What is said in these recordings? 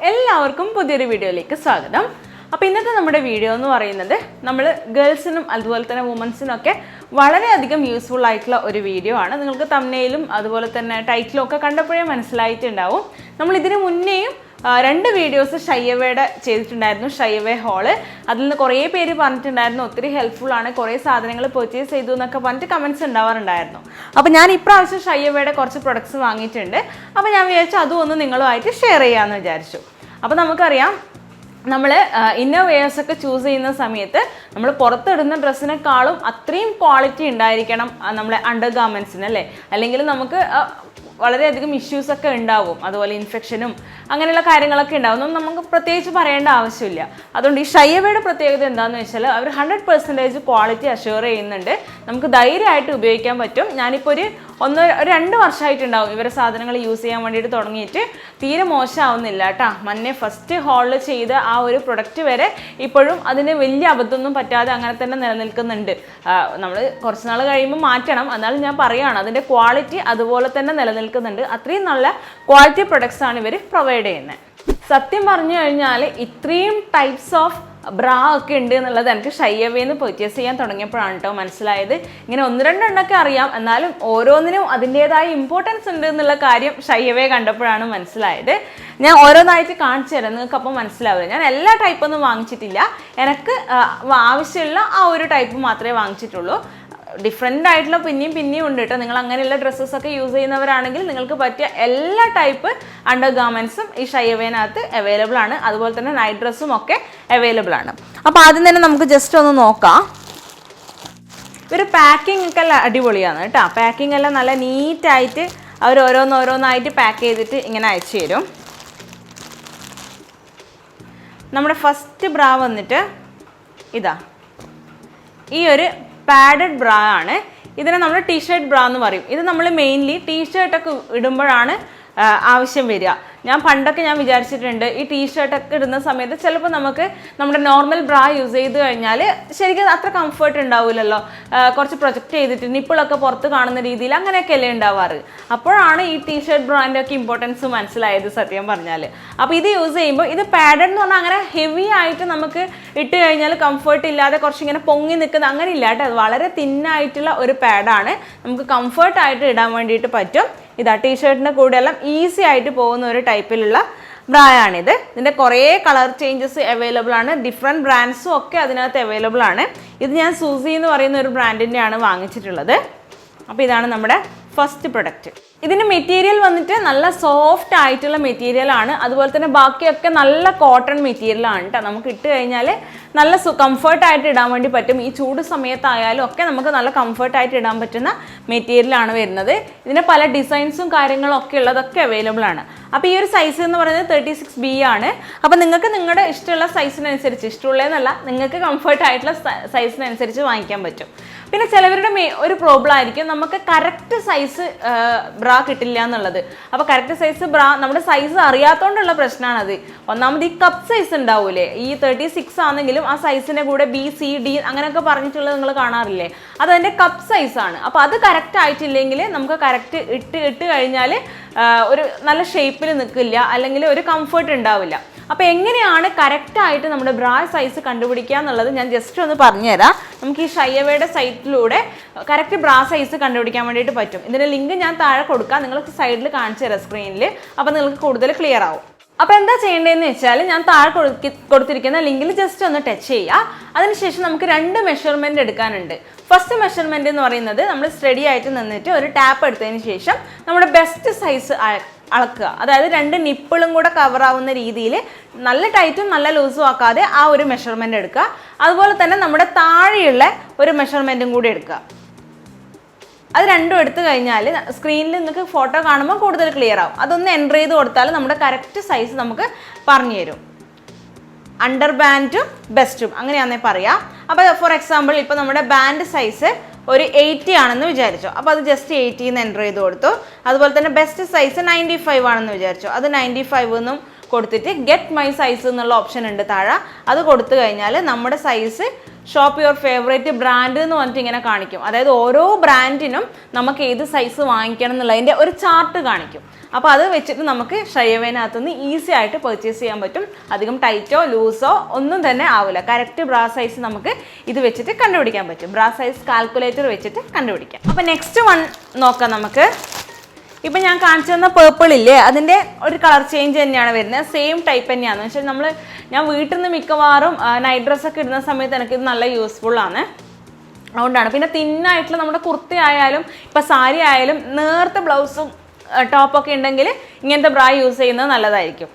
എല്ലാവർക്കും പുതിയൊരു വീഡിയോയിലേക്ക് സ്വാഗതം. അപ്പോൾ ഇന്നത്തെ നമ്മുടെ വീഡിയോ എന്ന് പറയുന്നത് നമ്മൾ ഗേൾസിനും അതുപോലെ തന്നെ വുമൻസിനും ഒക്കെ വളരെയധികം യൂസ്ഫുൾ ആയിട്ടുള്ള ഒരു വീഡിയോ ആണ്. നിങ്ങൾക്ക് തംബ്നെയിലും അതുപോലെ തന്നെ ടൈറ്റിലും ഒക്കെ കണ്ടപ്പോഴേ മനസ്സിലായിട്ടുണ്ടാവും. നമ്മൾ ഇതിനു മുന്നേയും രണ്ട് വീഡിയോസ് ഷൈയവേയുടെ ചെയ്തിട്ടുണ്ടായിരുന്നു, ഷൈയവേ ഹോള്. അതിൽ നിന്ന് കുറേ പേര് പറഞ്ഞിട്ടുണ്ടായിരുന്നു ഒത്തിരി ഹെൽപ്ഫുൾ ആണ്, കുറേ സാധനങ്ങൾ പർച്ചേസ് ചെയ്തു എന്നൊക്കെ പറഞ്ഞിട്ട് കമൻറ്റ്സ് ഉണ്ടാവാറുണ്ടായിരുന്നു. അപ്പോൾ ഞാൻ ഇപ്രാവശ്യം ഷൈയവേയുടെ കുറച്ച് പ്രൊഡക്ട്സ് വാങ്ങിയിട്ടുണ്ട്. അപ്പോൾ ഞാൻ വിചാരിച്ചു അതും ഒന്ന് നിങ്ങളുമായിട്ട് ഷെയർ ചെയ്യാമെന്ന് വിചാരിച്ചു. അപ്പോൾ നമുക്കറിയാം നമ്മൾ ഇന്നർ വെയേഴ്സൊക്കെ ചൂസ് ചെയ്യുന്ന സമയത്ത് നമ്മൾ പുറത്തിടുന്ന ഡ്രസ്സിനെക്കാളും അത്രയും ക്വാളിറ്റി ഉണ്ടായിരിക്കണം നമ്മളെ അണ്ടർ ഗാർമെൻറ്റ്സിന് അല്ലേ. അല്ലെങ്കിൽ നമുക്ക് വളരെയധികം ഇഷ്യൂസൊക്കെ ഉണ്ടാവും, അതുപോലെ ഇൻഫെക്ഷനും അങ്ങനെയുള്ള കാര്യങ്ങളൊക്കെ ഉണ്ടാവും. നമുക്ക് പ്രത്യേകിച്ച് പറയേണ്ട ആവശ്യമില്ല. അതുകൊണ്ട് ഈ ഷൈയവേയുടെ പ്രത്യേകത എന്താണെന്ന് വെച്ചാൽ അവർ 100% ക്വാളിറ്റി അഷ്യൂർ ചെയ്യുന്നുണ്ട്. നമുക്ക് ധൈര്യമായിട്ട് ഉപയോഗിക്കാൻ പറ്റും. ഞാനിപ്പോൾ ഒരു 2 വർഷമായിട്ടുണ്ടാവും ഇവരെ സാധനങ്ങൾ യൂസ് ചെയ്യാൻ വേണ്ടിയിട്ട് തുടങ്ങിയിട്ട്. തീരെ മോശമാവുന്നില്ല കേട്ടോ. മുന്നേ ഫസ്റ്റ് ഹോളിൽ ചെയ്ത ആ ഒരു പ്രൊഡക്റ്റ് വരെ ഇപ്പോഴും അതിന് വലിയ അബദ്ധമൊന്നും പറ്റാതെ അങ്ങനെ തന്നെ നിലനിൽക്കുന്നുണ്ട്. നമ്മൾ കുറച്ച് നാൾ കഴിയുമ്പോൾ മാറ്റണം, എന്നാലും ഞാൻ പറയുകയാണ് അതിൻ്റെ ക്വാളിറ്റി അതുപോലെ തന്നെ നിലനിൽക്കുന്നുണ്ട്. അത്രയും നല്ല ക്വാളിറ്റി പ്രൊഡക്ട്സ് ആണ് ഇവർ പ്രൊവൈഡ് ചെയ്യുന്നത്. സത്യം പറഞ്ഞു കഴിഞ്ഞാൽ ഇത്രയും ടൈപ്സ് ഓഫ് ബ്രാ ഒക്കെ ഉണ്ട് എന്നുള്ളത് എനിക്ക് ഷൈയവേന്ന് പർച്ചേസ് ചെയ്യാൻ തുടങ്ങിയപ്പോഴാണ് കേട്ടോ മനസ്സിലായത്. ഇങ്ങനെ 1-2 എണ്ണമൊക്കെ അറിയാം, എന്നാലും ഓരോന്നിനും അതിൻ്റേതായ ഇമ്പോർട്ടൻസ് ഉണ്ട് എന്നുള്ള കാര്യം ഷൈയവേ കണ്ടപ്പോഴാണ് മനസ്സിലായത്. ഞാൻ ഓരോന്നായിട്ട് കാണിച്ചു തരാം, നിങ്ങൾക്ക് അപ്പം മനസ്സിലാവില്ല. ഞാൻ എല്ലാ ടൈപ്പൊന്നും വാങ്ങിച്ചിട്ടില്ല, എനിക്ക് ആവശ്യമുള്ള ആ ഒരു ടൈപ്പ് മാത്രമേ വാങ്ങിച്ചിട്ടുള്ളൂ. ഡിഫറെൻ്റ് ആയിട്ടുള്ള പിന്നെയും ഉണ്ട് കേട്ടോ. നിങ്ങൾ അങ്ങനെയുള്ള ഡ്രസ്സസൊക്കെ യൂസ് ചെയ്യുന്നവരാണെങ്കിൽ നിങ്ങൾക്ക് പറ്റിയ എല്ലാ ടൈപ്പ് അണ്ടർ ഗാർമെൻറ്റ്സും ഈ ഷൈയവേനകത്ത് അവൈലബിൾ ആണ്. അതുപോലെ തന്നെ നൈറ്റ് ഡ്രസ്സും ഒക്കെ അവൈലബിൾ ആണ്. അപ്പോൾ ആദ്യം തന്നെ നമുക്ക് ജസ്റ്റ് ഒന്ന് നോക്കാം. ഇവർ പാക്കിംഗ് ഒക്കെ അടിപൊളിയാണ് കേട്ടോ. പാക്കിംഗ് എല്ലാം നല്ല നീറ്റായിട്ട് അവർ ഓരോന്നായിട്ട് പാക്ക് ചെയ്തിട്ട് ഇങ്ങനെ അയച്ചു തരും. നമ്മുടെ ഫസ്റ്റ് ബ്രാ വന്നിട്ട് ഇതാ, ഈ ഒരു പാഡഡ് ബ്രാ ആണ്. ഇതിനെ നമ്മൾ ടീഷർട്ട് ബ്രാ എന്ന് പറയും. ഇത് നമ്മൾ മെയിൻലി ടീഷർട്ടൊക്കെ ഇടുമ്പോഴാണ് ആവശ്യം വരിക. പണ്ടൊക്കെ ഞാൻ വിചാരിച്ചിട്ടുണ്ട് ഈ ടീഷർട്ടൊക്കെ ഇടുന്ന സമയത്ത് ചിലപ്പോൾ നമുക്ക് നമ്മുടെ നോർമൽ ബ്രാ യൂസ് ചെയ്ത് കഴിഞ്ഞാൽ ശരിക്കും അത്ര കംഫർട്ട് ഉണ്ടാവില്ലല്ലോ. കുറച്ച് പ്രൊജക്റ്റ് ചെയ്തിട്ട് നിപ്പിളൊക്കെ പുറത്ത് കാണുന്ന രീതിയിൽ അങ്ങനെയൊക്കെയല്ലേ ഉണ്ടാവാറ്. അപ്പോഴാണ് ഈ ടീഷർട്ട് ബ്രാൻ്റെ ഒക്കെ ഇമ്പോർട്ടൻസ് മനസ്സിലായത് സത്യം പറഞ്ഞാൽ. അപ്പോൾ ഇത് യൂസ് ചെയ്യുമ്പോൾ ഇത് പാഡഡ് എന്ന് പറഞ്ഞാൽ അങ്ങനെ ഹെവി ആയിട്ട് നമുക്ക് ഇട്ട് കഴിഞ്ഞാൽ കംഫർട്ട് ഇല്ലാതെ കുറച്ചിങ്ങനെ പൊങ്ങി നിൽക്കുന്ന അങ്ങനെ ഇല്ല കേട്ടോ. അത് വളരെ തിന്നായിട്ടുള്ള ഒരു പാഡാണ്, നമുക്ക് കംഫർട്ടായിട്ട് ഇടാൻ വേണ്ടിയിട്ട് പറ്റും. ഇതാ ടീഷർട്ടിൻ്റെ കൂടെ എല്ലാം ഈസി ആയിട്ട് പോകുന്ന ഒരു ടൈപ്പിലുള്ള ബ്രായാണിത്. ഇതിൻ്റെ കുറേ കളർ ചേഞ്ചസ് അവൈലബിൾ ആണ്, ഡിഫറെൻറ്റ് ബ്രാൻഡ്സും ഒക്കെ അതിനകത്ത് അവൈലബിൾ ആണ്. ഇത് ഞാൻ സൂസി എന്ന് പറയുന്ന ഒരു ബ്രാൻഡിൻ്റെയാണ് വാങ്ങിച്ചിട്ടുള്ളത്. അപ്പോൾ ഇതാണ് നമ്മുടെ ഫസ്റ്റ് പ്രൊഡക്റ്റ്. ഇതിൻ്റെ മെറ്റീരിയൽ വന്നിട്ട് നല്ല സോഫ്റ്റ് ആയിട്ടുള്ള മെറ്റീരിയലാണ്. അതുപോലെ തന്നെ ബാക്കിയൊക്കെ നല്ല കോട്ടൺ മെറ്റീരിയലാണ് കേട്ടോ. നമുക്ക് ഇട്ട് കഴിഞ്ഞാൽ നല്ല കംഫർട്ടായിട്ട് ഇടാൻ വേണ്ടി പറ്റും. ഈ ചൂട് സമയത്തായാലും ഒക്കെ നമുക്ക് നല്ല കംഫർട്ടായിട്ട് ഇടാൻ പറ്റുന്ന മെറ്റീരിയലാണ് വരുന്നത്. ഇതിന് പല ഡിസൈൻസും കാര്യങ്ങളും ഒക്കെ ഉള്ളതൊക്കെ അവൈലബിൾ ആണ്. അപ്പോൾ ഈ ഒരു സൈസ് എന്ന് പറയുന്നത് 36B ആണ്. അപ്പോൾ നിങ്ങൾക്ക് നിങ്ങളുടെ ഇഷ്ടമുള്ള സൈസിനനുസരിച്ച്, ഇഷ്ടമുള്ളതെന്നല്ല നിങ്ങൾക്ക് കംഫർട്ടായിട്ടുള്ള സൈസിനനുസരിച്ച് വാങ്ങിക്കാൻ പറ്റും. പിന്നെ ചിലവരുടെ ഒരു പ്രോബ്ലം ആയിരിക്കും നമുക്ക് കറക്റ്റ് സൈസ് ബ്രാ കിട്ടില്ല എന്നുള്ളത്. അപ്പോൾ കറക്റ്റ് സൈസ് ബ്രാ നമ്മുടെ സൈസ് അറിയാത്തതുകൊണ്ടുള്ള പ്രശ്നമാണത്. ഒന്നാമത് ഈ കപ്പ് സൈസ് ഉണ്ടാവൂലേ, ഈ 36 ആണെങ്കിലും ആ സൈസിൻ്റെ കൂടെ B, C, D അങ്ങനെയൊക്കെ പറഞ്ഞിട്ടുള്ളത് നിങ്ങൾ കാണാറില്ലേ, അതതിൻ്റെ കപ്പ് സൈസാണ്. അപ്പോൾ അത് കറക്റ്റ് ആയിട്ടില്ലെങ്കിൽ നമുക്ക് കറക്റ്റ് ഇട്ട് കഴിഞ്ഞാൽ ഒരു നല്ല ഷേപ്പിൽ നിൽക്കില്ല, അല്ലെങ്കിൽ ഒരു കംഫർട്ട് ഉണ്ടാവില്ല. അപ്പോൾ എങ്ങനെയാണ് കറക്റ്റായിട്ട് നമ്മുടെ ബ്രാ സൈസ് കണ്ടുപിടിക്കുക എന്നുള്ളത് ഞാൻ ജസ്റ്റ് ഒന്ന് പറഞ്ഞുതരാം. നമുക്ക് ഈ ഷൈയവേയുടെ സൈറ്റിലൂടെ കറക്റ്റ് ബ്രാ സൈസ് കണ്ടുപിടിക്കാൻ വേണ്ടിയിട്ട് പറ്റും. ഇതിൻ്റെ ലിങ്ക് ഞാൻ താഴെ കൊടുക്കാം, നിങ്ങൾക്ക് സൈഡിൽ കാണിച്ചു തരാം സ്ക്രീനിൽ. അപ്പോൾ നിങ്ങൾക്ക് കൂടുതൽ ക്ലിയർ ആവും. അപ്പോൾ എന്താ ചെയ്യേണ്ടതെന്ന് വെച്ചാൽ ഞാൻ താഴെ കൊടുത്തിരിക്കുന്ന ലിങ്കിൽ ജസ്റ്റ് ഒന്ന് ടച്ച് ചെയ്യുക. അതിനുശേഷം നമുക്ക് 2 മെഷർമെൻറ്റ് എടുക്കാനുണ്ട്. ഫസ്റ്റ് മെഷർമെൻറ്റ് എന്ന് പറയുന്നത് നമ്മൾ സ്റ്റഡി ആയിട്ട് നിന്നിട്ട് ഒരു ടാപ്പ് എടുത്തതിന് ശേഷം നമ്മുടെ ബെസ്റ്റ് സൈസ് അളക്കുക. അതായത് 2 നിപ്പിളും കൂടെ കവർ ആവുന്ന രീതിയിൽ നല്ല ടൈറ്റും നല്ല ലൂസും ആക്കാതെ ആ ഒരു മെഷർമെൻറ്റ് എടുക്കുക. അതുപോലെ തന്നെ നമ്മുടെ താഴെയുള്ള ഒരു മെഷർമെൻറ്റും കൂടി എടുക്കുക. അത് രണ്ടും എടുത്തു കഴിഞ്ഞാൽ സ്ക്രീനിൽ നിങ്ങൾക്ക് ഫോട്ടോ കാണുമ്പോൾ കൂടുതൽ ക്ലിയർ ആവും. അതൊന്ന് എൻ്റർ ചെയ്ത് കൊടുത്താൽ നമ്മുടെ കറക്റ്റ് സൈസ് നമുക്ക് പറഞ്ഞു തരും. അണ്ടർ ബാൻഡും ബെസ്റ്റും അങ്ങനെയാണെന്നേ പറയാം. അപ്പോൾ ഫോർ എക്സാമ്പിൾ ഇപ്പോൾ നമ്മുടെ ബാൻഡ് സൈസ് ഒരു 80 ആണെന്ന് വിചാരിച്ചോ, അപ്പോൾ അത് ജസ്റ്റ് 80 എന്ന് എൻ്റർ ചെയ്ത് കൊടുത്തു. അതുപോലെ തന്നെ ബെസ്റ്റ് സൈസ് 95 ആണെന്ന് വിചാരിച്ചോ, അത് 95 എന്നും കൊടുത്തിട്ട് ഗെറ്റ് മൈ സൈസ് എന്നുള്ള ഓപ്ഷൻ ഉണ്ട് താഴെ. അത് കൊടുത്തു കഴിഞ്ഞാൽ നമ്മുടെ size shop your favourite brand എന്ന് പറഞ്ഞിട്ട് ഇങ്ങനെ കാണിക്കും. അതായത് ഓരോ ബ്രാൻഡിനും നമുക്ക് ഏത് സൈസ് വാങ്ങിക്കണം എന്നുള്ളതിൻ്റെ ഒരു ചാർട്ട് കാണിക്കും. അപ്പോൾ അത് വെച്ചിട്ട് നമുക്ക് ഷയവേനകത്തുനിന്ന് ഈസി ആയിട്ട് പർച്ചേസ് ചെയ്യാൻ പറ്റും. അധികം ടൈറ്റോ ലൂസോ ഒന്നും തന്നെ ആവില്ല. കറക്റ്റ് ബ്രാ സൈസ് നമുക്ക് ഇത് വെച്ചിട്ട് കണ്ടുപിടിക്കാൻ പറ്റും. ബ്രാ സൈസ് കാൽക്കുലേറ്റർ വെച്ചിട്ട് കണ്ടുപിടിക്കാം. അപ്പോൾ നെക്സ്റ്റ് വൺ നോക്കാം നമുക്ക്. ഇപ്പം ഞാൻ കാണിച്ചു തന്ന പേർപ്പിൾ ഇല്ലേ, അതിൻ്റെ ഒരു കളർ ചേഞ്ച് തന്നെയാണ് വരുന്നത്. സെയിം ടൈപ്പ് തന്നെയാണ്. എന്ന് വെച്ചാൽ ഞാൻ വീട്ടിൽ നിന്ന് മിക്കവാറും നൈറ്റ് ഡ്രസ്സൊക്കെ ഇടുന്ന സമയത്ത് എനിക്കിത് നല്ല യൂസ്ഫുൾ ആണ്. അതുകൊണ്ടാണ്. പിന്നെ തിന്നായിട്ടുള്ള നമ്മുടെ കുർത്തി ആയാലും ഇപ്പം സാരി ആയാലും നേർത്ത ബ്ലൗസും ടോപ്പൊക്കെ ഉണ്ടെങ്കിൽ ഇങ്ങനത്തെ ബ്രാ യൂസ് ചെയ്യുന്നത് നല്ലതായിരിക്കും.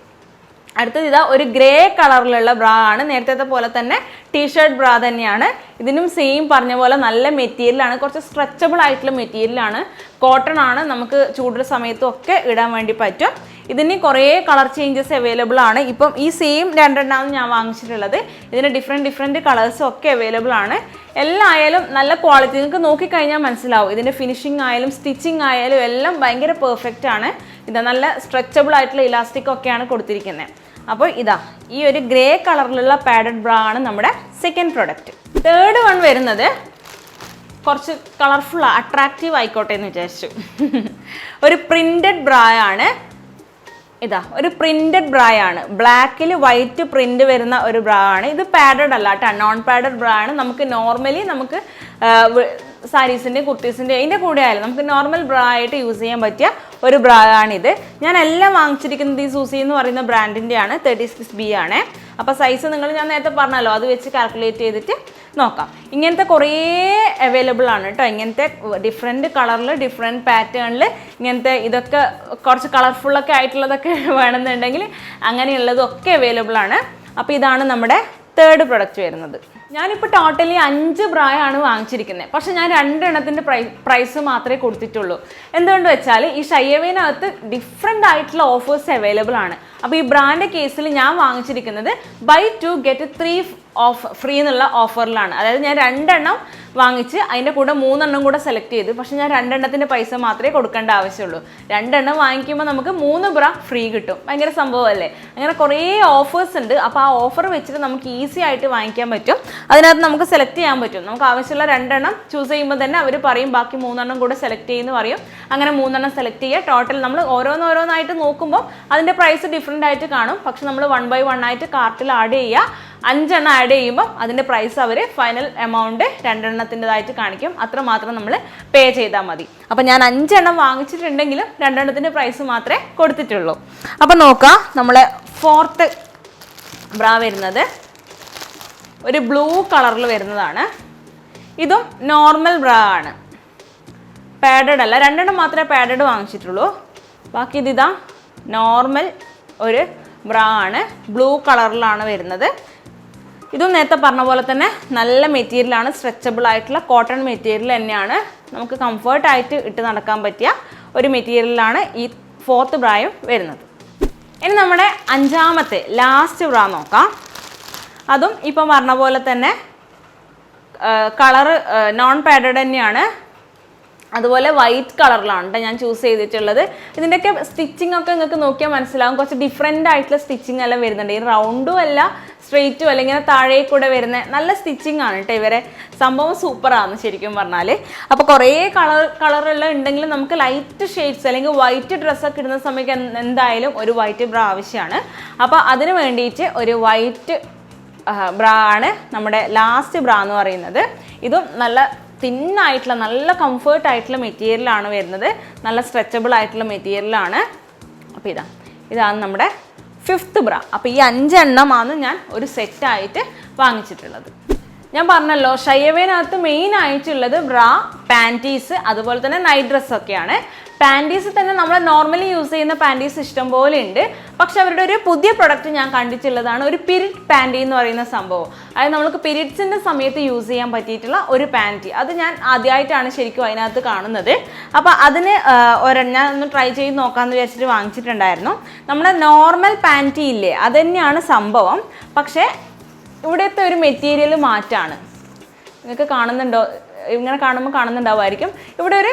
അടുത്തത് ഇതാ ഒരു ഗ്രേ കളറിലുള്ള ബ്രാ ആണ്. നേരത്തെ പോലെ തന്നെ ടീഷർട്ട് ബ്രാ തന്നെയാണ്. ഇതിനും സെയിം പറഞ്ഞ പോലെ നല്ല മെറ്റീരിയലാണ്. കുറച്ച് സ്ട്രെച്ചബിൾ ആയിട്ടുള്ള മെറ്റീരിയലാണ്. കോട്ടൺ ആണ്. നമുക്ക് ചൂടുള്ള സമയത്തും ഒക്കെ ഇടാൻ വേണ്ടി പറ്റും. ഇതിന് കുറേ കളർ ചേഞ്ചസ് അവൈലബിൾ ആണ്. ഇപ്പം ഈ സെയിം രണ്ടെണ്ണമാണ് ഞാൻ വാങ്ങിച്ചിട്ടുള്ളത്. ഇതിന് ഡിഫറെൻറ്റ് കളേഴ്സും ഒക്കെ അവൈലബിൾ ആണ്. എല്ലാം ആയാലും നല്ല ക്വാളിറ്റി. നിങ്ങൾക്ക് നോക്കിക്കഴിഞ്ഞാൽ മനസ്സിലാവും. ഇതിൻ്റെ ഫിനിഷിംഗ് ആയാലും സ്റ്റിച്ചിങ് ആയാലും എല്ലാം ഭയങ്കര പെർഫെക്റ്റ് ആണ്. ഇത് നല്ല സ്ട്രെച്ചബിൾ ആയിട്ടുള്ള ഇലാസ്റ്റിക് ഒക്കെയാണ് കൊടുത്തിരിക്കുന്നത്. അപ്പോൾ ഇതാ ഈ ഒരു ഗ്രേ കളറിലുള്ള പാഡഡ് ബ്രാ ആണ് നമ്മുടെ സെക്കൻഡ് പ്രൊഡക്റ്റ്. തേർഡ് വൺ വരുന്നത് കുറച്ച് കളർഫുൾ അട്രാക്റ്റീവ് ആയിക്കോട്ടെ എന്ന് വിചാരിച്ചു. ഒരു പ്രിന്റഡ് ബ്രാ ആണ്. ഇതാ ഒരു പ്രിന്റഡ് ബ്രാ ആണ്. ബ്ലാക്കിൽ വൈറ്റ് പ്രിന്റ് വരുന്ന ഒരു ബ്രാ ആണ്. ഇത് പാഡഡ് അല്ല കേട്ടോ, നോൺ പാഡഡ് ബ്രാ ആണ്. നമുക്ക് നോർമലി നമുക്ക് സാരീസിൻ്റെ കുർത്തീസിൻ്റെ അതിൻ്റെ കൂടെ ആയാലും നമുക്ക് നോർമൽ ബ്രാ ആയിട്ട് യൂസ് ചെയ്യാൻ പറ്റിയ ഒരു ബ്രാ ആണിത്. ഞാൻ എല്ലാം വാങ്ങിച്ചിരിക്കുന്നത് ഈ സൂസി എന്ന് പറയുന്ന ബ്രാൻഡിൻ്റെയാണ്. 36B ആണ്. അപ്പോൾ സൈസ് ഞാൻ നേരത്തെ പറഞ്ഞല്ലോ, അത് വെച്ച് കാൽക്കുലേറ്റ് ചെയ്തിട്ട് നോക്കാം. ഇങ്ങനത്തെ കുറേ അവൈലബിൾ ആണ് കേട്ടോ. ഇങ്ങനത്തെ ഡിഫറെൻറ്റ് കളറിൽ ഡിഫറെൻറ്റ് പാറ്റേണിൽ ഇങ്ങനത്തെ ഇതൊക്കെ കുറച്ച് കളർഫുള്ളൊക്കെ ആയിട്ടുള്ളതൊക്കെ വേണമെന്നുണ്ടെങ്കിൽ അങ്ങനെയുള്ളതൊക്കെ അവൈലബിൾ ആണ്. അപ്പോൾ ഇതാണ് നമ്മുടെ തേർഡ് പ്രൊഡക്റ്റ് വരുന്നത്. ഞാനിപ്പോൾ ടോട്ടലി 5 ബ്രായാണ് വാങ്ങിച്ചിരിക്കുന്നത്. പക്ഷേ ഞാൻ 2 എണ്ണത്തിൻ്റെ പ്രൈസ് മാത്രമേ കൊടുത്തിട്ടുള്ളൂ. എന്തുകൊണ്ട് വെച്ചാൽ ഈ ഷയവേനകത്ത് ഡിഫറെൻ്റ് ആയിട്ടുള്ള ഓഫേഴ്സ് അവൈലബിൾ ആണ്. അപ്പോൾ ഈ ബ്രാൻഡ് കേസിൽ ഞാൻ വാങ്ങിച്ചിരിക്കുന്നത് buy 2 get 3 ഓഫ് ഫ്രീ എന്നുള്ള ഓഫറിലാണ്. അതായത് ഞാൻ 2 എണ്ണം വാങ്ങിച്ച് അതിൻ്റെ കൂടെ 3 എണ്ണം കൂടെ സെലക്ട് ചെയ്ത്. പക്ഷേ ഞാൻ 2 എണ്ണത്തിൻ്റെ പൈസ മാത്രമേ കൊടുക്കേണ്ട ആവശ്യമുള്ളൂ. 2 എണ്ണം വാങ്ങിക്കുമ്പോൾ നമുക്ക് 3 ബ്രാ ഫ്രീ കിട്ടും. ഭയങ്കര സംഭവമല്ലേ? അങ്ങനെ കുറേ ഓഫേഴ്സ് ഉണ്ട്. അപ്പോൾ ആ ഓഫർ വെച്ചിട്ട് നമുക്ക് ഈസി ആയിട്ട് വാങ്ങിക്കാൻ പറ്റും. അതിനകത്ത് നമുക്ക് സെലക്ട് ചെയ്യാൻ പറ്റും. നമുക്ക് ആവശ്യമുള്ള 2 എണ്ണം ചൂസ് ചെയ്യുമ്പോൾ തന്നെ അവർ പറയും ബാക്കി 3 എണ്ണം കൂടെ സെലക്ട് ചെയ്യുമെന്ന് പറയും. അങ്ങനെ 3 എണ്ണം സെലക്ട് ചെയ്യുക. ടോട്ടൽ നമ്മൾ ഓരോന്നായിട്ട് നോക്കുമ്പോൾ അതിൻ്റെ പ്രൈസ് ഡിഫറെൻ്റ് ആയിട്ട് കാണും. പക്ഷെ നമ്മൾ 1 by 1 ആയിട്ട് കാർട്ടിൽ ആഡ് ചെയ്യുക. 5 എണ്ണം ആഡ് ചെയ്യുമ്പോൾ അതിൻ്റെ പ്രൈസ് അവർ ഫൈനൽ എമൗണ്ട് 2 എണ്ണത്തിൻ്റെതായിട്ട് കാണിക്കും. അത്രമാത്രം നമ്മൾ പേ ചെയ്താൽ മതി. അപ്പോൾ ഞാൻ 5 എണ്ണം വാങ്ങിച്ചിട്ടുണ്ടെങ്കിലും 2 എണ്ണത്തിൻ്റെ പ്രൈസ് മാത്രമേ കൊടുത്തിട്ടുള്ളൂ. അപ്പോൾ നോക്കാം, നമ്മളെ ഫോർത്ത് ബ്രാ വരുന്നത് ഒരു ബ്ലൂ കളറിൽ വരുന്നതാണ്. ഇതും നോർമൽ ബ്രാ ആണ്. പാഡഡ് അല്ല. 2 എണ്ണം മാത്രമേ പാഡഡ് വാങ്ങിച്ചിട്ടുള്ളൂ. ബാക്കി ഇതിതാ നോർമൽ ഒരു ബ്രാ ആണ്. ബ്ലൂ കളറിലാണ് വരുന്നത്. ഇതും നേരത്തെ പറഞ്ഞ പോലെ തന്നെ നല്ല മെറ്റീരിയലാണ്. സ്ട്രെച്ചബിൾ ആയിട്ടുള്ള കോട്ടൺ മെറ്റീരിയൽ തന്നെയാണ്. നമുക്ക് കംഫർട്ടായിട്ട് ഇട്ട് നടക്കാൻ പറ്റിയ ഒരു മെറ്റീരിയലാണ് ഈ ഫോർത്ത് ബ്രായും വരുന്നത്. ഇനി നമ്മുടെ 5ാമത്തെ ലാസ്റ്റ് ബ്രാ നോക്കാം. അതും ഇപ്പം പറഞ്ഞ പോലെ തന്നെ കളറ് നോൺ പാഡഡ് തന്നെയാണ്. അതുപോലെ വൈറ്റ് കളറിലാണ് കേട്ടോ ഞാൻ ചൂസ് ചെയ്തിട്ടുള്ളത്. ഇതിൻ്റെയൊക്കെ സ്റ്റിച്ചിങ് ഒക്കെ നിങ്ങൾക്ക് നോക്കിയാൽ മനസ്സിലാവും. കുറച്ച് ഡിഫറെൻ്റ് ആയിട്ടുള്ള സ്റ്റിച്ചിങ് എല്ലാം വരുന്നുണ്ട്. ഈ റൗണ്ടും അല്ല സ്ട്രെയിറ്റും അല്ല, ഇങ്ങനെ താഴേക്കൂടെ വരുന്ന നല്ല സ്റ്റിച്ചിങ് ആണ് കേട്ടോ. ഇവരെ സംഭവം സൂപ്പറാണ് ശരിക്കും പറഞ്ഞാൽ. അപ്പോൾ കുറേ കളറുള്ള ഉണ്ടെങ്കിലും നമുക്ക് ലൈറ്റ് ഷെയ്ഡ്സ് അല്ലെങ്കിൽ വൈറ്റ് ഡ്രസ്സൊക്കെ ഇടുന്ന സമയത്ത് എന്തായാലും ഒരു വൈറ്റ് ബ്രാ ആവശ്യമാണ്. അപ്പോൾ അതിന് വേണ്ടിയിട്ട് ഒരു വൈറ്റ് ബ്രാ ആണ് നമ്മുടെ ലാസ്റ്റ് ബ്രാ എന്ന് പറയുന്നത്. ഇതും നല്ല തിന്നായിട്ടുള്ള നല്ല കംഫർട്ടായിട്ടുള്ള മെറ്റീരിയലാണ് വരുന്നത്. നല്ല സ്ട്രെച്ചബിൾ ആയിട്ടുള്ള മെറ്റീരിയലാണ്. അപ്പോൾ ഇതാണ് നമ്മുടെ 5th ബ്രാ. അപ്പോൾ ഈ 5 എണ്ണമാണ് ഞാൻ ഒരു സെറ്റായിട്ട് വാങ്ങിച്ചിട്ടുള്ളത്. ഞാൻ പറഞ്ഞല്ലോ ഷയവേനകത്ത് മെയിൻ ആയിട്ടുള്ളത് ബ്രാ, പാൻറ്റീസ്, അതുപോലെ തന്നെ നൈറ്റ് ഡ്രസ്സൊക്കെയാണ്. പാൻറ്റീസ് തന്നെ നമ്മൾ നോർമലി യൂസ് ചെയ്യുന്ന പാൻറ്റീസ് ഇഷ്ടം പോലെ ഉണ്ട്. പക്ഷെ അവരുടെ ഒരു പുതിയ പ്രൊഡക്റ്റ് ഞാൻ കണ്ടിട്ടുള്ളതാണ് ഒരു പിരിഡ് പാൻറ്റി എന്ന് പറയുന്ന സംഭവം. അതായത് നമുക്ക് പീരിയഡ്സിൻ്റെ സമയത്ത് യൂസ് ചെയ്യാൻ പറ്റിയിട്ടുള്ള ഒരു പാൻറ്റി. അത് ഞാൻ ആദ്യമായിട്ടാണ് ശരിക്കും അതിനകത്ത് കാണുന്നത്. അപ്പോൾ അതിന് ഞാൻ ഒന്ന് ട്രൈ ചെയ്ത് നോക്കാമെന്ന് വിചാരിച്ചിട്ട് വാങ്ങിച്ചിട്ടുണ്ടായിരുന്നു. നമ്മുടെ നോർമൽ പാൻറ്റി ഇല്ലേ, അത് തന്നെയാണ് സംഭവം. പക്ഷേ ഇവിടുത്തെ ഒരു മെറ്റീരിയൽ മാറ്റാണ്. നിങ്ങൾക്ക് കാണുന്നുണ്ടോ? ഇങ്ങനെ കാണുമ്പോൾ കാണുന്നുണ്ടാവുമായിരിക്കും. ഇവിടെ ഒരു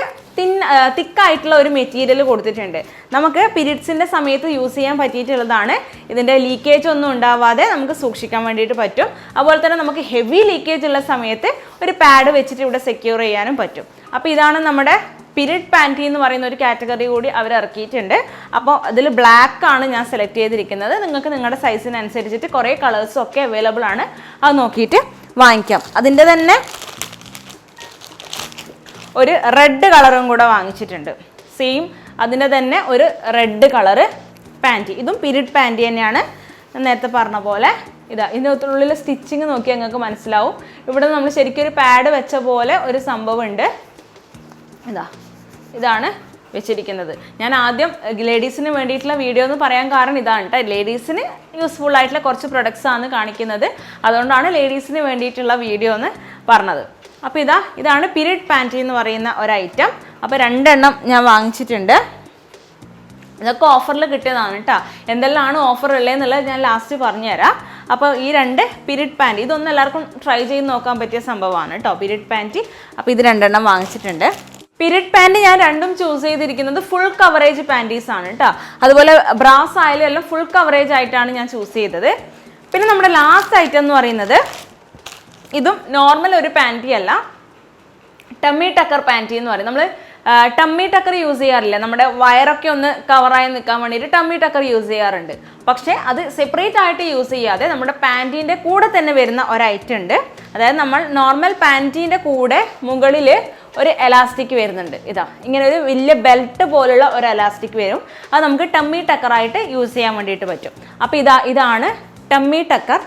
തിക്കായിട്ടുള്ള ഒരു മെറ്റീരിയൽ കൊടുത്തിട്ടുണ്ട്. നമുക്ക് പീരിയഡ്സിൻ്റെ സമയത്ത് യൂസ് ചെയ്യാൻ പറ്റിയിട്ടുള്ളതാണ്. ഇതിൻ്റെ ലീക്കേജ് ഒന്നും ഉണ്ടാവാതെ നമുക്ക് സൂക്ഷിക്കാൻ വേണ്ടിയിട്ട് പറ്റും. അതുപോലെ തന്നെ നമുക്ക് ഹെവി ലീക്കേജ് ഉള്ള സമയത്ത് ഒരു പാഡ് വെച്ചിട്ട് ഇവിടെ സെക്യൂർ ചെയ്യാനും പറ്റും. അപ്പോൾ ഇതാണ് നമ്മുടെ പീരിയഡ് പാൻറ്റി എന്ന് പറയുന്ന ഒരു കാറ്റഗറി കൂടി അവർ ഇറക്കിയിട്ടുണ്ട്. അപ്പോൾ അതിൽ ബ്ലാക്ക് ആണ് ഞാൻ സെലക്ട് ചെയ്തിരിക്കുന്നത്. നിങ്ങൾക്ക് നിങ്ങളുടെ സൈസിനനുസരിച്ചിട്ട് കുറേ കളേഴ്സും ഒക്കെ അവൈലബിൾ ആണ്. അത് നോക്കിയിട്ട് വാങ്ങിക്കാം. അതിൻ്റെ തന്നെ ഒരു റെഡ് കളറും കൂടെ വാങ്ങിച്ചിട്ടുണ്ട്. സെയിം അതിൻ്റെ തന്നെ ഒരു റെഡ് കളറ് പാൻറ്റി. ഇതും പീരിയഡ് പാൻറ്റി തന്നെയാണ്. നേരത്തെ പറഞ്ഞ പോലെ ഇതിനുള്ളിൽ സ്റ്റിച്ചിങ് നോക്കിയാൽ നിങ്ങൾക്ക് മനസ്സിലാവും. ഇവിടെ നമ്മൾ ശരിക്കും ഒരു പാഡ് വെച്ച പോലെ ഒരു സംഭവം ഉണ്ട്. ഇതാണ് വെച്ചിരിക്കുന്നത്. ഞാൻ ആദ്യം ലേഡീസിന് വേണ്ടിയിട്ടുള്ള വീഡിയോ എന്ന് പറയാൻ കാരണം ഇതാണ് കേട്ടോ. ലേഡീസിന് യൂസ്ഫുൾ ആയിട്ടുള്ള കുറച്ച് പ്രൊഡക്ട്സ് ആണ് കാണിക്കുന്നത്. അതുകൊണ്ടാണ് ലേഡീസിന് വേണ്ടിയിട്ടുള്ള വീഡിയോ എന്ന് പറഞ്ഞത്. അപ്പോൾ ഇതാണ് പീരിയഡ് പാൻറ്റി എന്ന് പറയുന്ന ഒരു ഐറ്റം. അപ്പോൾ 2 എണ്ണം ഞാൻ വാങ്ങിച്ചിട്ടുണ്ട്. ഇതൊക്കെ ഓഫറിൽ കിട്ടിയതാണ് കേട്ടോ. എന്തെല്ലാമാണ് ഓഫർ ഉള്ളതെന്നുള്ളത് ഞാൻ ലാസ്റ്റ് പറഞ്ഞുതരാം. അപ്പോൾ ഈ 2 പീരിയഡ് പാൻറ്റി ഇതൊന്നും എല്ലാവർക്കും ട്രൈ ചെയ്ത് നോക്കാൻ പറ്റിയ സംഭവമാണ് കേട്ടോ, പീരിയഡ് പാൻറ്റി. അപ്പോൾ ഇത് 2 എണ്ണം വാങ്ങിച്ചിട്ടുണ്ട്. പീരിയഡ് പാൻറ്റ് ഞാൻ രണ്ടും ചൂസ് ചെയ്തിരിക്കുന്നത് ഫുൾ കവറേജ് പാൻറ്റീസ് ആണ് കേട്ടോ. അതുപോലെ ബ്രാസ് ആയാലും എല്ലാം ഫുൾ കവറേജ് ആയിട്ടാണ് ഞാൻ ചൂസ് ചെയ്തത്. പിന്നെ നമ്മുടെ ലാസ്റ്റ് ഐറ്റം എന്ന് പറയുന്നത് ഇതും നോർമൽ ഒരു പാൻറ്റി അല്ല, ടമ്മി ടക്കർ പാൻറ്റി എന്ന് പറയും. നമ്മൾ ടമ്മി ടക്കർ യൂസ് ചെയ്യാറില്ല, നമ്മുടെ വയറൊക്കെ ഒന്ന് കവറായി നിൽക്കാൻ വേണ്ടിയിട്ട് ടമ്മി ടക്കർ യൂസ് ചെയ്യാറുണ്ട്. പക്ഷേ അത് സെപ്പറേറ്റ് ആയിട്ട് യൂസ് ചെയ്യാതെ നമ്മുടെ പാൻറ്റീൻ്റെ കൂടെ തന്നെ വരുന്ന ഒരു ഐറ്റം ഉണ്ട്. അതായത് നമ്മൾ നോർമൽ പാൻറ്റീൻ്റെ കൂടെ മുകളിൽ ഒരു എലാസ്റ്റിക് വരുന്നുണ്ട്. ഇങ്ങനെ ഒരു വലിയ ബെൽറ്റ് പോലുള്ള ഒരു എലാസ്റ്റിക് വരും. അത് നമുക്ക് ടമ്മി ടക്കറായിട്ട് യൂസ് ചെയ്യാൻ വേണ്ടിയിട്ട് പറ്റും. അപ്പോൾ ഇതാണ് ടമ്മി ടക്കർ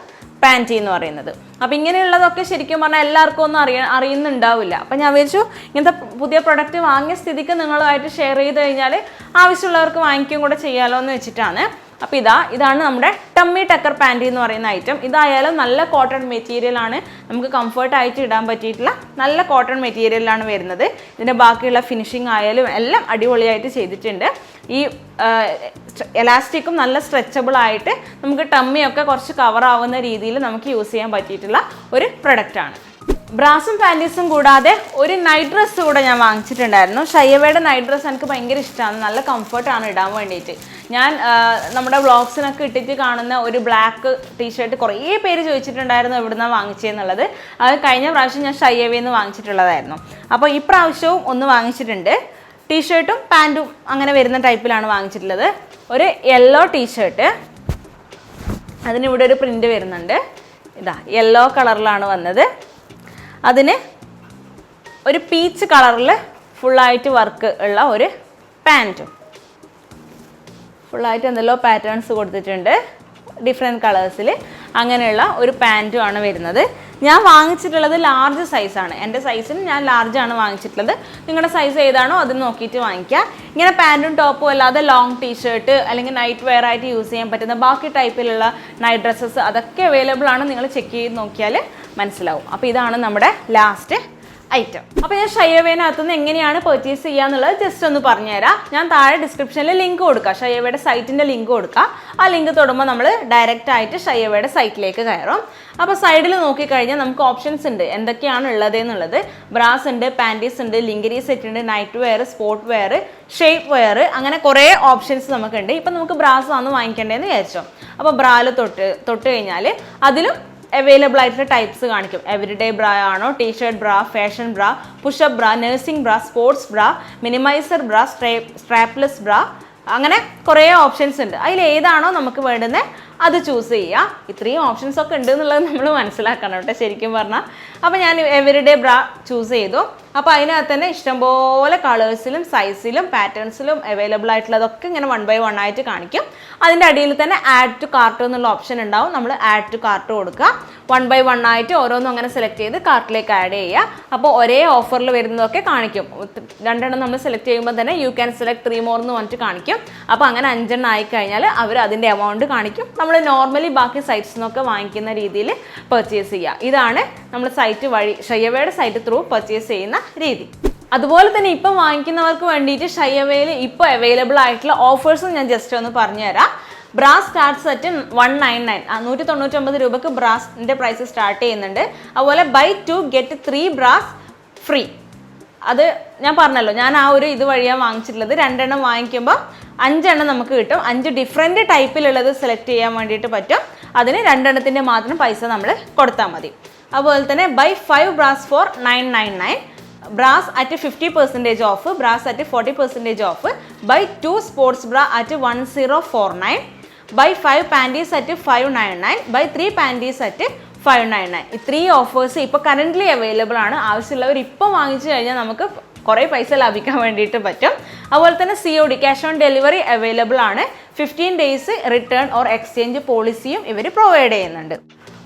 പാൻറ്റി എന്ന് പറയുന്നത്. അപ്പോൾ ഇങ്ങനെയുള്ളതൊക്കെ ശരിക്കും പറഞ്ഞാൽ എല്ലാവർക്കും ഒന്നും അറിയുന്നുണ്ടാവില്ല. അപ്പം ഞാൻ വിചാരിച്ചു ഇങ്ങനത്തെ പുതിയ പ്രൊഡക്റ്റ് വാങ്ങിയ സ്ഥിതിക്ക് നിങ്ങളുമായിട്ട് ഷെയർ ചെയ്ത് കഴിഞ്ഞാൽ ആവശ്യമുള്ളവർക്ക് വാങ്ങിക്കുകയും കൂടെ ചെയ്യാമല്ലോ എന്ന് വെച്ചിട്ടാണ്. അപ്പോൾ ഇതാണ് നമ്മുടെ ടമ്മി ടക്കർ പാൻറ്റി എന്ന് പറയുന്ന ഐറ്റം. ഇതായാലും നല്ല കോട്ടൺ മെറ്റീരിയലാണ്, നമുക്ക് കംഫർട്ടായിട്ട് ഇടാൻ പറ്റിയിട്ടുള്ള നല്ല കോട്ടൺ മെറ്റീരിയലാണ് വരുന്നത്. ഇതിൻ്റെ ബാക്കിയുള്ള ഫിനിഷിങ് ആയാലും എല്ലാം അടിപൊളിയായിട്ട് ചെയ്തിട്ടുണ്ട്. ഈ എലാസ്റ്റിക്കും നല്ല സ്ട്രെച്ചബിൾ ആയിട്ട് നമുക്ക് ടമ്മിയൊക്കെ കുറച്ച് കവർ ആവുന്ന രീതിയിൽ നമുക്ക് യൂസ് ചെയ്യാൻ പറ്റിയിട്ടുള്ള ഒരു പ്രൊഡക്റ്റാണ്. ബ്രാസും പാൻറ്റീസും കൂടാതെ ഒരു നൈറ്റ് ഡ്രസ്സ് കൂടെ ഞാൻ വാങ്ങിച്ചിട്ടുണ്ടായിരുന്നു. ഷൈയവയുടെ നൈറ്റ് ഡ്രസ്സ് എനിക്ക് ഭയങ്കര ഇഷ്ടമാണ്, നല്ല കംഫർട്ടാണ് ഇടാൻ വേണ്ടിയിട്ട്. ഞാൻ നമ്മുടെ വ്ളോഗ്സിനൊക്കെ ഇട്ടിട്ട് കാണുന്ന ഒരു ബ്ലാക്ക് ടീഷർട്ട് കുറേ പേര് ചോദിച്ചിട്ടുണ്ടായിരുന്നു എവിടുന്നാണ് വാങ്ങിച്ചതെന്നുള്ളത്. അത് കഴിഞ്ഞ പ്രാവശ്യം ഞാൻ ഷൈയവയിൽ നിന്ന് വാങ്ങിച്ചിട്ടുള്ളതായിരുന്നു. അപ്പോൾ ഈ പ്രാവശ്യവും ഒന്ന് വാങ്ങിച്ചിട്ടുണ്ട്. ടീഷർട്ടും പാൻറ്റും അങ്ങനെ വരുന്ന ടൈപ്പിലാണ് വാങ്ങിച്ചിട്ടുള്ളത്. ഒരു യെല്ലോ ടീഷർട്ട്, അതിനിവിടെ ഒരു പ്രിൻ്റ് വരുന്നുണ്ട്. യെല്ലോ കളറിലാണ് വന്നത്. അതിന് ഒരു പീച്ച് കളറിൽ ഫുള്ളായിട്ട് വർക്ക് ഉള്ള ഒരു പാൻറ്റും, ഫുള്ളായിട്ട് എന്തെല്ലോ പാറ്റേൺസ് കൊടുത്തിട്ടുണ്ട് ഡിഫറെൻറ്റ് കളേഴ്സിൽ. അങ്ങനെയുള്ള ഒരു പാൻറ്റും ആണ് വരുന്നത്. ഞാൻ വാങ്ങിച്ചിട്ടുള്ളത് ലാർജ് സൈസാണ്. എൻ്റെ സൈസിന് ഞാൻ ലാർജാണ് വാങ്ങിച്ചിട്ടുള്ളത്. നിങ്ങളുടെ സൈസ് ഏതാണോ അത് നോക്കിയിട്ട് വാങ്ങിക്കുക. ഇങ്ങനെ പാൻറ്റും ടോപ്പും അല്ലാതെ ലോങ് ടീഷർട്ട് അല്ലെങ്കിൽ നൈറ്റ് വെയർ ആയിട്ട് യൂസ് ചെയ്യാൻ പറ്റുന്ന ബാക്കി ടൈപ്പിലുള്ള നൈറ്റ് ഡ്രസ്സസ് അതൊക്കെ അവൈലബിൾ ആണ്. നിങ്ങൾ ചെക്ക് ചെയ്ത് നോക്കിയാൽ മനസ്സിലാവും. അപ്പോൾ ഇതാണ് നമ്മുടെ ലാസ്റ്റ് ഐറ്റം. അപ്പോൾ ഞാൻ ഷൈയവേനകത്തുനിന്ന് എങ്ങനെയാണ് പർച്ചേസ് ചെയ്യുക എന്നുള്ളത് ജസ്റ്റ് ഒന്ന് പറഞ്ഞുതരാം. ഞാൻ താഴെ ഡിസ്ക്രിപ്ഷനിൽ ലിങ്ക് കൊടുക്കാം, ഷൈയവയുടെ സൈറ്റിൻ്റെ ലിങ്ക് കൊടുക്കാം. ആ ലിങ്ക് തൊടുമ്പോൾ നമ്മൾ ഡയറക്റ്റ് ആയിട്ട് ഷൈയവയുടെ സൈറ്റിലേക്ക് കയറും. അപ്പോൾ സൈഡിൽ നോക്കിക്കഴിഞ്ഞാൽ നമുക്ക് ഓപ്ഷൻസ് ഉണ്ട് എന്തൊക്കെയാണ് ഉള്ളത് എന്നുള്ളത്. ബ്രാസ് ഉണ്ട്, പാൻറ്റീസ് ഉണ്ട്, ലിങ്കരി സെറ്റ് ഉണ്ട്, night wear, sport wear, shape wear, അങ്ങനെ കുറേ ഓപ്ഷൻസ് നമുക്കുണ്ട്. ഇപ്പം നമുക്ക് ബ്രാസ് ആണ് വാങ്ങിക്കേണ്ടതെന്ന് വിചാരിച്ചോ. അപ്പോൾ ബ്രായിൽ തൊട്ട് കഴിഞ്ഞാൽ അതിലും അവൈലബിൾ ആയിട്ടുള്ള ടൈപ്സ് കാണിക്കും. എവരിഡേ ബ്രാ ആണോ, ടീഷർട്ട് ബ്രാ, ഫാഷൻ ബ്രാ, പുഷപ്പ് ബ്രാ, നഴ്സിംഗ് ബ്രാ, സ്പോർട്സ് ബ്രാ, മിനിമൈസർ ബ്രാ, സ്ട്രാപ്ലെസ് ബ്രാ, അങ്ങനെ കുറേ ഓപ്ഷൻസ് ഉണ്ട്. അതിൽ ഏതാണോ നമുക്ക് വേണ്ടുന്നത് അത് ചൂസ് ചെയ്യുക. ഇത്രയും ഓപ്ഷൻസ് ഒക്കെ ഉണ്ട് എന്നുള്ളത് നമ്മൾ മനസ്സിലാക്കണം കേട്ടോ ശരിക്കും പറഞ്ഞാൽ. അപ്പോൾ ഞാൻ എവരിഡേ ബ്രാ ചൂസ് ചെയ്തു. അപ്പോൾ അതിനകത്ത് തന്നെ ഇഷ്ടംപോലെ കളേഴ്സിലും സൈസിലും പാറ്റേൺസിലും അവൈലബിൾ ആയിട്ടുള്ളതൊക്കെ ഇങ്ങനെ 1 by 1 ആയിട്ട് കാണിക്കും. അതിൻ്റെ അടിയിൽ തന്നെ ആഡ് ടു കാർട്ട് എന്നുള്ള ഓപ്ഷൻ ഉണ്ടാവും. നമ്മൾ ആഡ് ടു കാർട്ട് കൊടുക്കുക. 1 by 1 ആയിട്ട് ഓരോന്നും അങ്ങനെ സെലക്ട് ചെയ്ത് കാർട്ടിലേക്ക് ആഡ് ചെയ്യുക. അപ്പോൾ ഒരേ ഓഫറിൽ വരുന്നതൊക്കെ കാണിക്കും. 2 എണ്ണം നമ്മൾ സെലക്ട് ചെയ്യുമ്പോൾ തന്നെ യു ക്യാൻ സെലക്ട് 3 more എന്ന് പറഞ്ഞിട്ട് കാണിക്കും. അപ്പോൾ അങ്ങനെ 5 എണ്ണം ആയിക്കഴിഞ്ഞാൽ അവർ അതിൻ്റെ എമൗണ്ട് കാണിക്കും. നമ്മൾ നോർമലി ബാക്കി സൈറ്റ്സിൽ നിന്നൊക്കെ വാങ്ങിക്കുന്ന രീതിയിൽ പർച്ചേസ് ചെയ്യുക. ഇതാണ് നമ്മൾ സൈറ്റ് വഴി ഷൈയവയുടെ സൈറ്റ് ത്രൂ പർച്ചേസ് ചെയ്യുന്ന രീതി. അതുപോലെ തന്നെ ഇപ്പം വാങ്ങിക്കുന്നവർക്ക് വേണ്ടിയിട്ട് ഷൈയവയിൽ ഇപ്പോൾ അവൈലബിൾ ആയിട്ടുള്ള ഓഫേഴ്സും ഞാൻ ജസ്റ്റ് ഒന്ന് പറഞ്ഞുതരാം. ബ്രാസ് സ്റ്റാർട്ട് സെറ്റ് 199, 199 രൂപക്ക് ബ്രാസിൻ്റെ പ്രൈസ് സ്റ്റാർട്ട് ചെയ്യുന്നുണ്ട്. അതുപോലെ ബൈ 2 get 3 ബ്രാസ് ഫ്രീ. അത് ഞാൻ പറഞ്ഞല്ലോ, ഞാൻ ആ ഒരു ഇത് വഴിയാണ് വാങ്ങിച്ചിട്ടുള്ളത്. 2 എണ്ണം വാങ്ങിക്കുമ്പോൾ 5 എണ്ണം നമുക്ക് കിട്ടും. 5 ഡിഫറെൻറ്റ് ടൈപ്പിലുള്ളത് സെലക്ട് ചെയ്യാൻ വേണ്ടിയിട്ട് പറ്റും. അതിന് 2 എണ്ണത്തിൻ്റെ മാത്രം പൈസ നമ്മൾ കൊടുത്താൽ മതി. അതുപോലെ തന്നെ buy 5 bras for 999, bras at 50% off, bras at 40% off, buy 2 sports bra at 1049, buy 5 panties at 599, buy 3 panties at 599. ഈ 3 ഓഫേഴ്സ് ഇപ്പോൾ കറൻ്റ്ലി അവൈലബിൾ ആണ്. ആവശ്യമുള്ളവർ ഇപ്പോൾ വാങ്ങിച്ചു കഴിഞ്ഞാൽ നമുക്ക് കുറേ പൈസ ലാഭിക്കാൻ വേണ്ടിയിട്ട് പറ്റും. അതുപോലെ തന്നെ COD cash on delivery available ആണ്. 15 ഡേയ്സ് റിട്ടേൺ ഓർ എക്സ്ചേഞ്ച് പോളിസിയും ഇവർ പ്രൊവൈഡ് ചെയ്യുന്നുണ്ട്.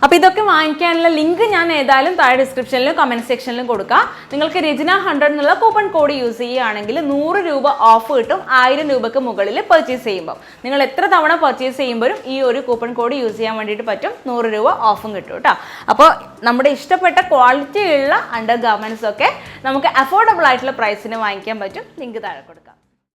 അപ്പോൾ ഇതൊക്കെ വാങ്ങിക്കാനുള്ള ലിങ്ക് ഞാൻ ഏതായാലും താഴെ ഡിസ്ക്രിപ്ഷനിലും കമൻറ്റ് സെക്ഷനിലും കൊടുക്കാം. നിങ്ങൾക്ക് Rajina100 എന്നുള്ള കൂപ്പൺ കോഡ് യൂസ് ചെയ്യുകയാണെങ്കിൽ 100 രൂപ ഓഫ് കിട്ടും 1000 രൂപയ്ക്ക് മുകളിൽ പർച്ചേസ് ചെയ്യുമ്പോൾ. നിങ്ങൾ എത്ര തവണ പർച്ചേസ് ചെയ്യുമ്പോഴും ഈ ഒരു കൂപ്പൺ കോഡ് യൂസ് ചെയ്യാൻ വേണ്ടിയിട്ട് പറ്റും. 100 രൂപ ഓഫും കിട്ടും കേട്ടോ. അപ്പോൾ നമ്മുടെ ഇഷ്ടപ്പെട്ട ക്വാളിറ്റി ഉള്ള അണ്ടർ ഗാർമെൻറ്റ്സ് ഒക്കെ നമുക്ക് അഫോർഡബിൾ ആയിട്ടുള്ള പ്രൈസിന് വാങ്ങിക്കാൻ പറ്റും. ലിങ്ക് താഴെ കൊടുക്കാം.